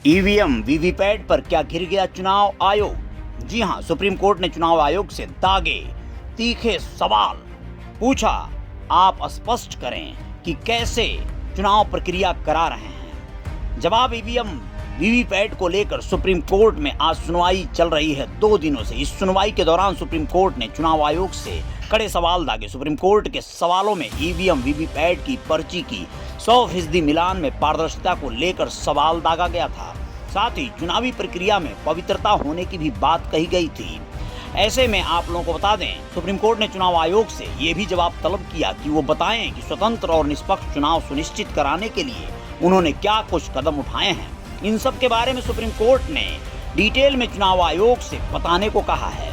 EVM VVPAT पर क्या गिर गया चुनाव आयोग। जी हां, सुप्रीम कोर्ट ने चुनाव आयोग से दागे तीखे सवाल। पूछा, आप स्पष्ट करें कि कैसे चुनाव प्रक्रिया करा रहे हैं। जवाब, ईवीएम वीवीपैट को लेकर सुप्रीम कोर्ट में आज सुनवाई चल रही है 2 दिनों से। इस सुनवाई के दौरान सुप्रीम कोर्ट ने चुनाव आयोग से कड़े सवाल दागे। सुप्रीम कोर्ट के सवालों में ईवीएम वीवीपैट की पर्ची की 100% मिलान में पारदर्शिता को लेकर सवाल दागा गया था। साथ ही चुनावी प्रक्रिया में पवित्रता होने की भी बात कही गई थी। ऐसे में आप लोगों को बता दें, सुप्रीम कोर्ट ने चुनाव आयोग से ये भी जवाब तलब किया कि वो बताएं कि स्वतंत्र और निष्पक्ष चुनाव सुनिश्चित कराने के लिए उन्होंने क्या कुछ कदम उठाए हैं। इन सब के बारे में सुप्रीम कोर्ट ने डिटेल में चुनाव आयोग से बताने को कहा है।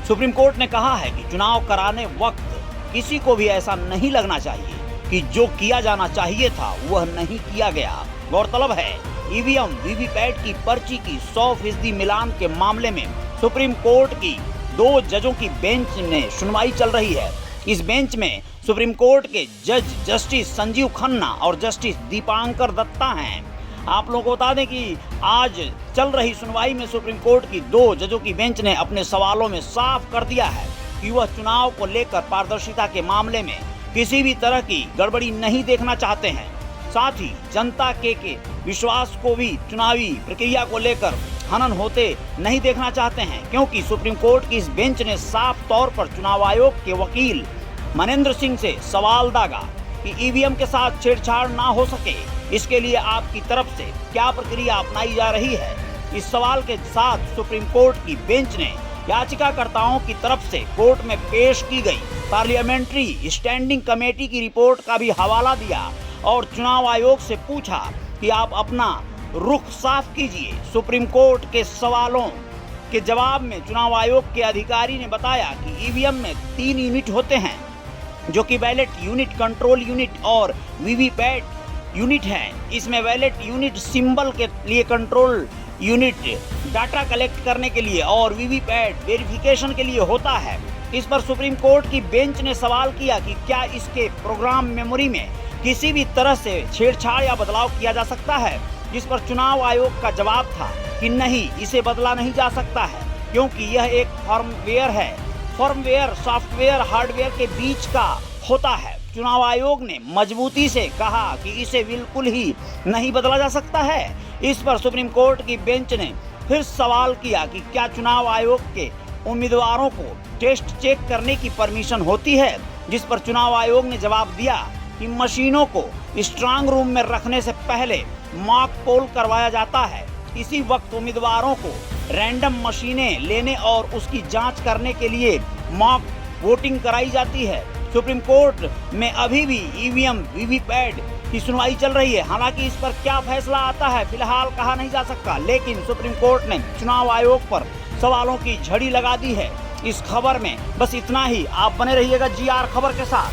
सुप्रीम कोर्ट ने कहा है कि चुनाव कराने वक्त किसी को भी ऐसा नहीं लगना चाहिए कि जो किया जाना चाहिए था वह नहीं किया गया। गौरतलब है, ईवीएम वीवीपैट की पर्ची की 100% मिलान के मामले में सुप्रीम कोर्ट की 2 जजों की बेंच में सुनवाई चल रही है। इस बेंच में सुप्रीम कोर्ट के जज जस्टिस संजीव खन्ना और जस्टिस दीपांकर दत्ता हैं। आप लोगों को बता दें कि आज चल रही सुनवाई में सुप्रीम कोर्ट की 2 जजों की बेंच ने अपने सवालों में साफ कर दिया है कि वह चुनाव को लेकर पारदर्शिता के मामले में किसी भी तरह की गड़बड़ी नहीं देखना चाहते हैं। साथ ही जनता के विश्वास को भी चुनावी प्रक्रिया को लेकर हनन होते नहीं देखना चाहते हैं, क्योंकि सुप्रीम कोर्ट की इस बेंच ने साफ तौर पर चुनाव आयोग के वकील मनेंद्र सिंह से सवाल दागा कि ईवीएम के साथ छेड़छाड़ ना हो सके, इसके लिए आपकी तरफ से क्या प्रक्रिया अपनाई जा रही है। इस सवाल के साथ सुप्रीम कोर्ट की बेंच ने याचिकाकर्ताओं की तरफ से कोर्ट में पेश की गई पार्लियामेंट्री स्टैंडिंग कमेटी की रिपोर्ट का भी हवाला दिया और चुनाव आयोग से पूछा कि आप अपना रुख साफ कीजिए। सुप्रीम कोर्ट के सवालों के जवाब में चुनाव आयोग के अधिकारी ने बताया कि ईवीएम में 3 यूनिट होते हैं, जो कि बैलेट यूनिट, कंट्रोल यूनिट और वीवीपैट यूनिट है। इसमें बैलेट यूनिट सिंबल के लिए, कंट्रोल यूनिट डाटा कलेक्ट करने के लिए और वीवीपैट वेरिफिकेशन के लिए होता है। इस पर सुप्रीम कोर्ट की बेंच ने सवाल किया कि क्या इसके प्रोग्राम मेमोरी में किसी भी तरह से छेड़छाड़ या बदलाव किया जा सकता है, जिस पर चुनाव आयोग का जवाब था कि नहीं, इसे बदला नहीं जा सकता है, क्योंकि यह एक फर्मवेयर है। फर्मवेयर सॉफ्टवेयर हार्डवेयर के बीच का होता है। चुनाव आयोग ने मजबूती से कहा कि इसे बिल्कुल ही नहीं बदला जा सकता है। इस पर सुप्रीम कोर्ट की बेंच ने फिर सवाल किया कि क्या चुनाव आयोग के उम्मीदवारों को टेस्ट चेक करने की परमिशन होती है, जिस पर चुनाव आयोग ने जवाब दिया कि मशीनों को स्ट्रांग रूम में रखने से पहले मॉक पोल करवाया जाता है। इसी वक्त उम्मीदवारों को रैंडम मशीनें लेने और उसकी जांच करने के लिए मॉक वोटिंग कराई जाती है। सुप्रीम कोर्ट में अभी भी ईवीएम वीवीपैट की सुनवाई चल रही है। हालांकि इस पर क्या फैसला आता है फिलहाल कहा नहीं जा सकता, लेकिन सुप्रीम कोर्ट ने चुनाव आयोग पर सवालों की झड़ी लगा दी है। इस खबर में बस इतना ही। आप बने रहिएगा GR खबर के साथ।